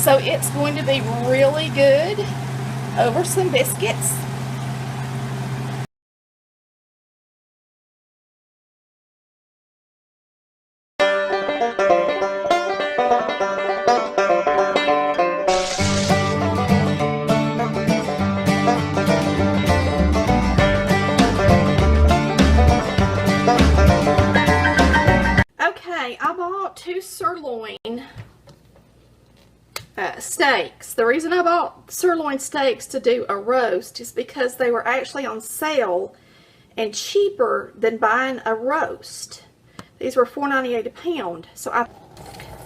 So it's going to be really good over some biscuits. I bought 2 sirloin steaks. The reason I bought sirloin steaks to do a roast is because they were actually on sale and cheaper than buying a roast. These were $4.98 a pound. So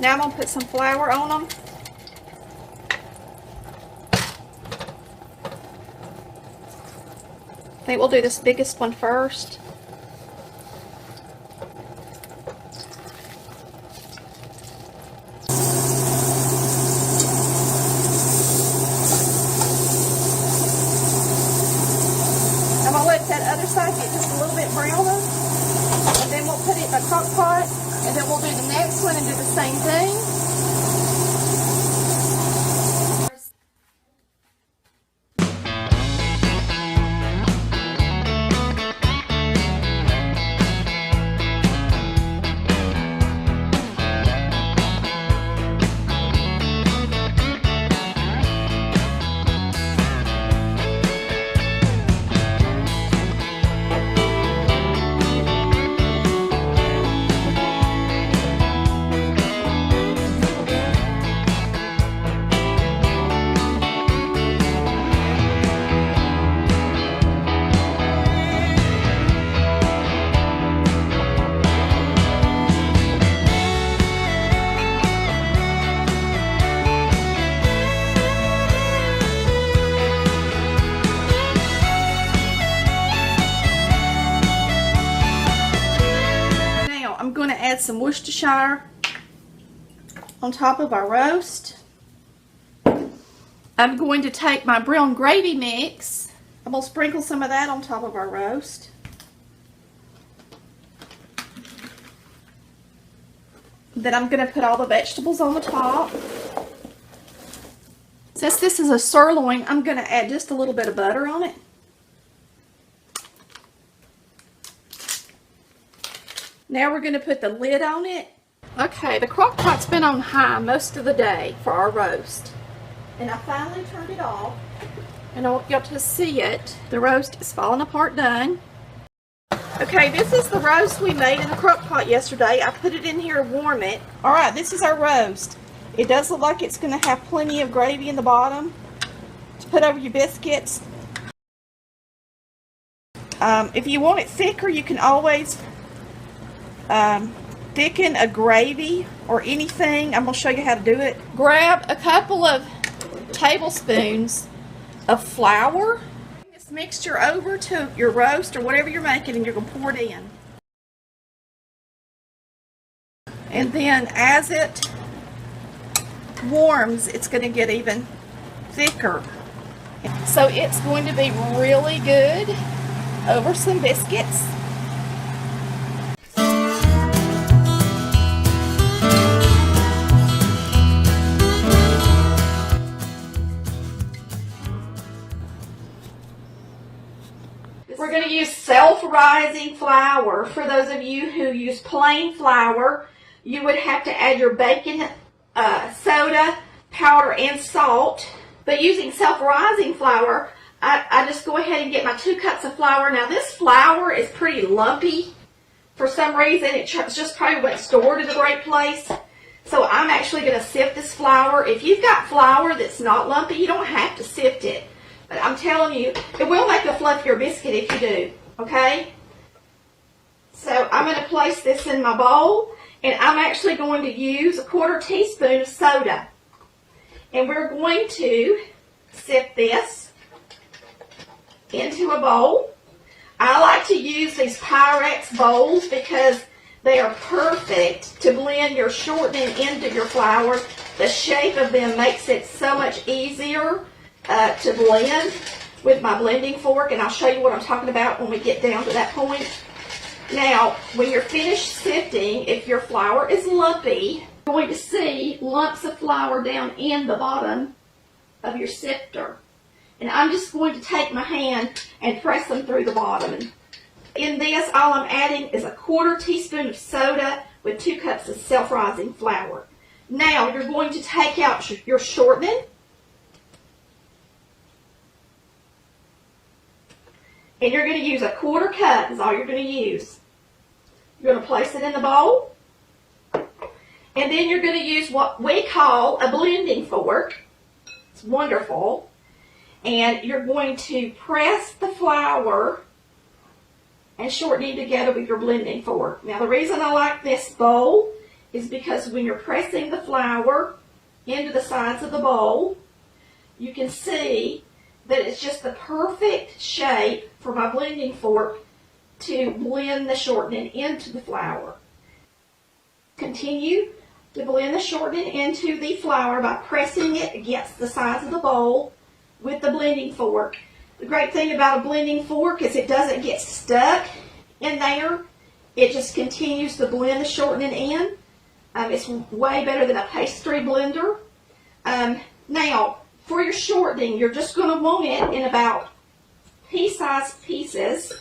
now I'm going to put some flour on them. I think we'll do this biggest one first. I'm going to let that other side get just a little bit browner, and then we'll put it in a crock pot, and then we'll do the next one and do the same thing. I'm going to add some Worcestershire on top of our roast. I'm going to take my brown gravy mix. I'm going to sprinkle some of that on top of our roast. Then I'm going to put all the vegetables on the top. Since this is a sirloin, I'm going to add just a little bit of butter on it. Now we're going to put the lid on it. Okay, the crock pot's been on high most of the day for our roast. And I finally turned it off. And I want y'all to see it. The roast is falling apart done. Okay, this is the roast we made in the crock pot yesterday. I put it in here to warm it. Alright, this is our roast. It does look like it's going to have plenty of gravy in the bottom to put over your biscuits. If you want it thicker, you can always thicken a gravy or anything. I'm going to show you how to do it. Grab a couple of tablespoons of flour. Bring this mixture over to your roast or whatever you're making, and you're going to pour it in. And then as it warms, it's going to get even thicker. So it's going to be really good over some biscuits. We're going to use self-rising flour. For those of you who use plain flour, you would have to add your baking soda, powder, and salt. But using self-rising flour, I just go ahead and get my 2 cups of flour. Now this flour is pretty lumpy. For some reason, it just probably wasn't stored in a great place. So I'm actually going to sift this flour. If you've got flour that's not lumpy, you don't have to sift it. But I'm telling you, it will make a fluffier biscuit if you do, okay? So I'm going to place this in my bowl, and I'm actually going to use a 1/4 teaspoon of soda. And we're going to sift this into a bowl. I like to use these Pyrex bowls because they are perfect to blend your shortening into your flour. The shape of them makes it so much easier to blend with my blending fork, and I'll show you what I'm talking about when we get down to that point. Now, when you're finished sifting, if your flour is lumpy, you're going to see lumps of flour down in the bottom of your sifter. And I'm just going to take my hand and press them through the bottom. In this, all I'm adding is 1/4 teaspoon of soda with 2 cups of self-rising flour. Now, you're going to take out your shortening. And you're going to use 1/4 cup is all you're going to use. You're going to place it in the bowl. And then you're going to use what we call a blending fork. It's wonderful. And you're going to press the flour and shortening together with your blending fork. Now, the reason I like this bowl is because when you're pressing the flour into the sides of the bowl, you can see that it's just the perfect shape for my blending fork to blend the shortening into the flour. Continue to blend the shortening into the flour by pressing it against the sides of the bowl with the blending fork. The great thing about a blending fork is it doesn't get stuck in there. It just continues to blend the shortening in. It's way better than a pastry blender. Now, for your shortening, you're just going to want it in about pea-sized pieces.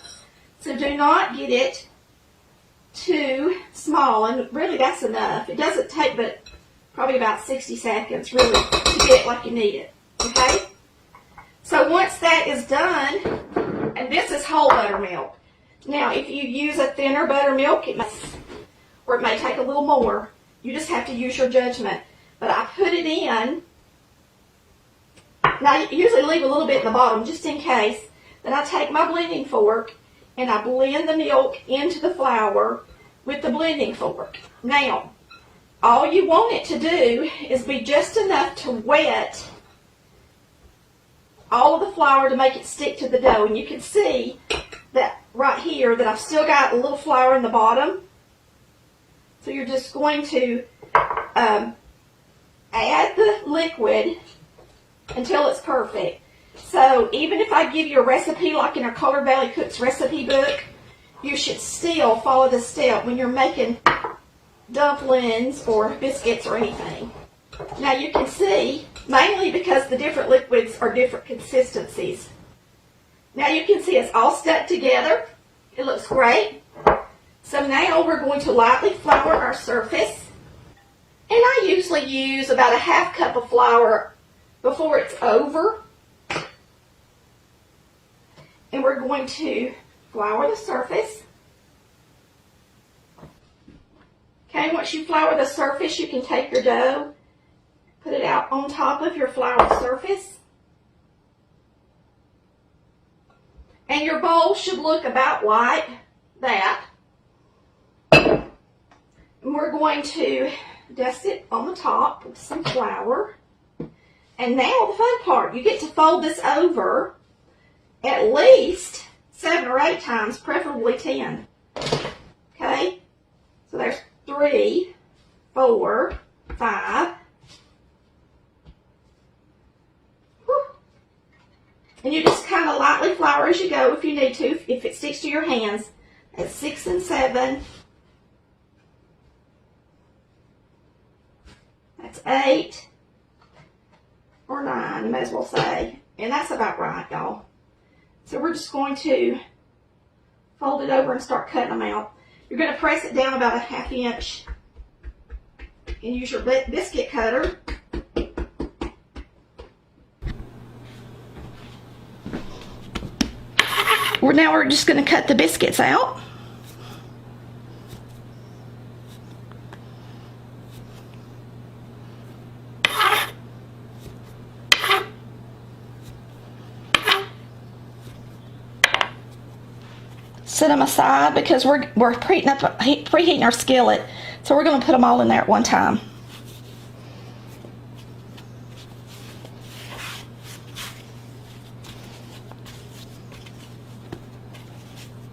So do not get it too small, and really that's enough. It doesn't take but probably about 60 seconds really to get it like you need it. Okay? So once that is done, and this is whole buttermilk. Now, if you use a thinner buttermilk, it may take a little more. You just have to use your judgment. But I put it in. Now, you usually leave a little bit in the bottom just in case. Then I take my blending fork and I blend the milk into the flour with the blending fork. Now, all you want it to do is be just enough to wet all of the flour to make it stick to the dough. And you can see that right here that I've still got a little flour in the bottom. So you're just going to add the liquid until it's perfect. So even if I give you a recipe like in our Colored Valley Cooks recipe book, you should still follow this step when you're making dumplings or biscuits or anything. Now you can see, mainly because the different liquids are different consistencies. Now you can see it's all stuck together. It looks great. So now we're going to lightly flour our surface. And I usually use about 1/2 cup of flour before it's over. And we're going to flour the surface. Okay, once you flour the surface, you can take your dough, put it out on top of your floured surface. And your bowl should look about like that. And we're going to dust it on the top with some flour. And now the fun part, you get to fold this over at least 7 or 8 times, preferably 10. Okay? So there's 3, 4, 5. Whew. And you just kind of lightly flour as you go if you need to, if it sticks to your hands. That's 6 and 7. That's 8 or 9, you may as well say. And that's about right, y'all. So we're just going to fold it over and start cutting them out. You're going to press it down about 1/2 inch and use your biscuit cutter. Now we're just going to cut the biscuits out. Set them aside because we're preheating our skillet, so we're going to put them all in there at one time.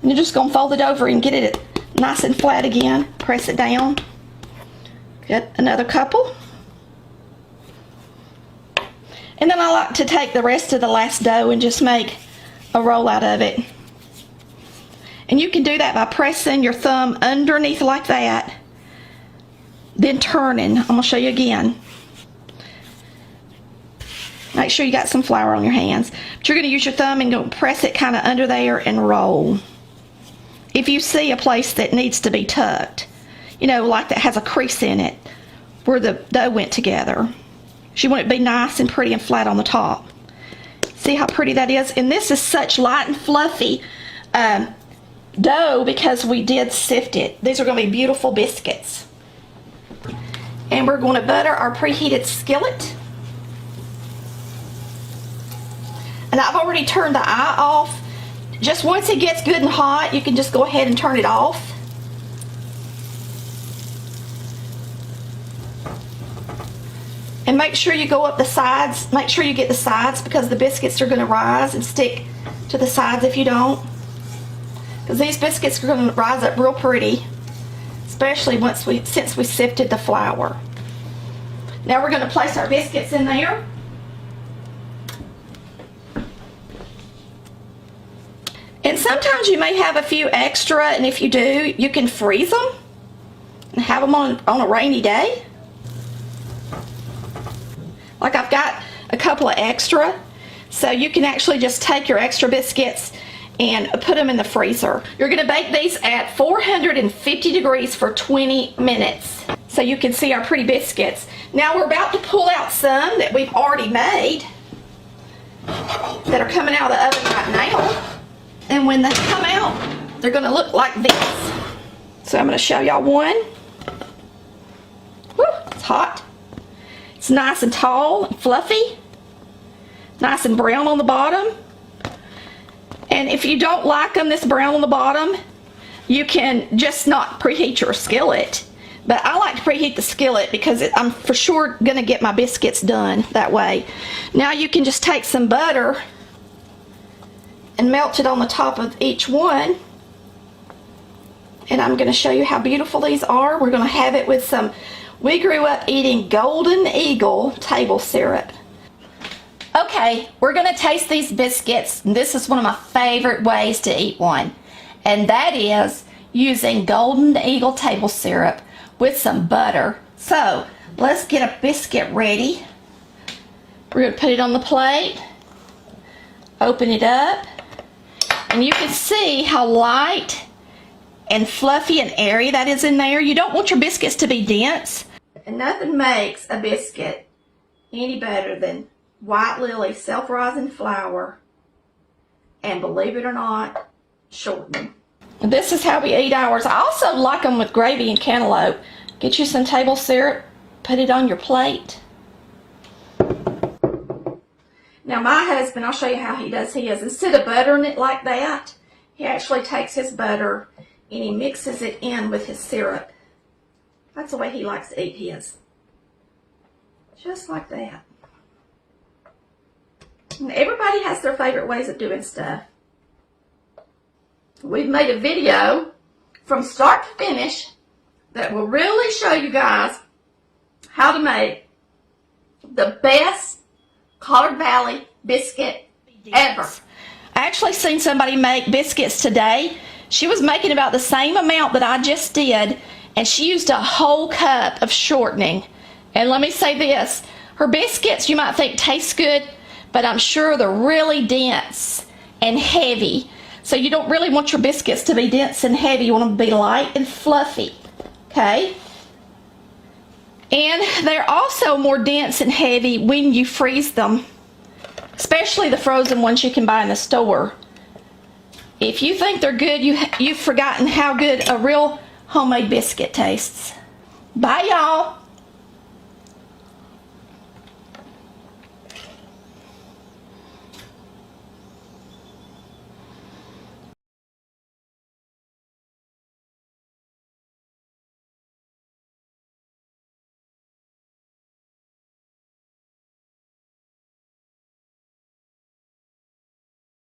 And you're just going to fold it over and get it nice and flat again. Press it down. Get another couple. And then I like to take the rest of the last dough and just make a roll out of it. And you can do that by pressing your thumb underneath like that. then turning. I'm going to show you again. Make sure you got some flour on your hands. But you're going to use your thumb and go press it kind of under there and roll. If you see a place that needs to be tucked, you know, like that has a crease in it where the dough went together, you want it to be nice and pretty and flat on the top. See how pretty that is? And this is such light and fluffy dough because we did sift it. These are going to be beautiful biscuits. And we're going to butter our preheated skillet. And I've already turned the eye off. Just once it gets good and hot, you can just go ahead and turn it off. And make sure you go up the sides. Make sure you get the sides because the biscuits are going to rise and stick to the sides if you don't. Because these biscuits are going to rise up real pretty, especially since we sifted the flour. Now we're going to place our biscuits in there. And sometimes you may have a few extra, and if you do, you can freeze them and have them on a rainy day. Like I've got a couple of extra, so you can actually just take your extra biscuits and put them in the freezer. You're going to bake these at 450 degrees for 20 minutes. So you can see our pretty biscuits. Now we're about to pull out some that we've already made that are coming out of the oven right now. And when they come out, they're going to look like this. So I'm going to show y'all one. Woo, it's hot. It's nice and tall and fluffy. Nice and brown on the bottom. And if you don't like them this brown on the bottom, you can just not preheat your skillet. But I like to preheat the skillet because I'm for sure going to get my biscuits done that way. Now you can just take some butter and melt it on the top of each one. And I'm going to show you how beautiful these are. We're going to have it with some, we grew up eating Golden Eagle table syrup. Okay, we're going to taste these biscuits. This is one of my favorite ways to eat one. And that is using Golden Eagle table syrup with some butter. So, let's get a biscuit ready. We're going to put it on the plate. Open it up. And you can see how light and fluffy and airy that is in there. You don't want your biscuits to be dense. And nothing makes a biscuit any better than White Lily self-rising flour and, believe it or not, shortening. This is how we eat ours. I also like them with gravy and cantaloupe. Get you some table syrup, put it on your plate. Now my husband, I'll show you how he does his. Instead of buttering it like that, he actually takes his butter and he mixes it in with his syrup. That's the way he likes to eat his. Just like that. And everybody has their favorite ways of doing stuff. We've made a video from start to finish that will really show you guys how to make the best Collard Valley biscuit ever. I actually seen somebody make biscuits today. She was making about the same amount that I just did, and she used a whole cup of shortening. And let me say this, her biscuits you might think taste good, but I'm sure they're really dense and heavy. So you don't really want your biscuits to be dense and heavy. You want them to be light and fluffy, okay? And they're also more dense and heavy when you freeze them, especially the frozen ones you can buy in the store. If you think they're good, you've forgotten how good a real homemade biscuit tastes. Bye, y'all.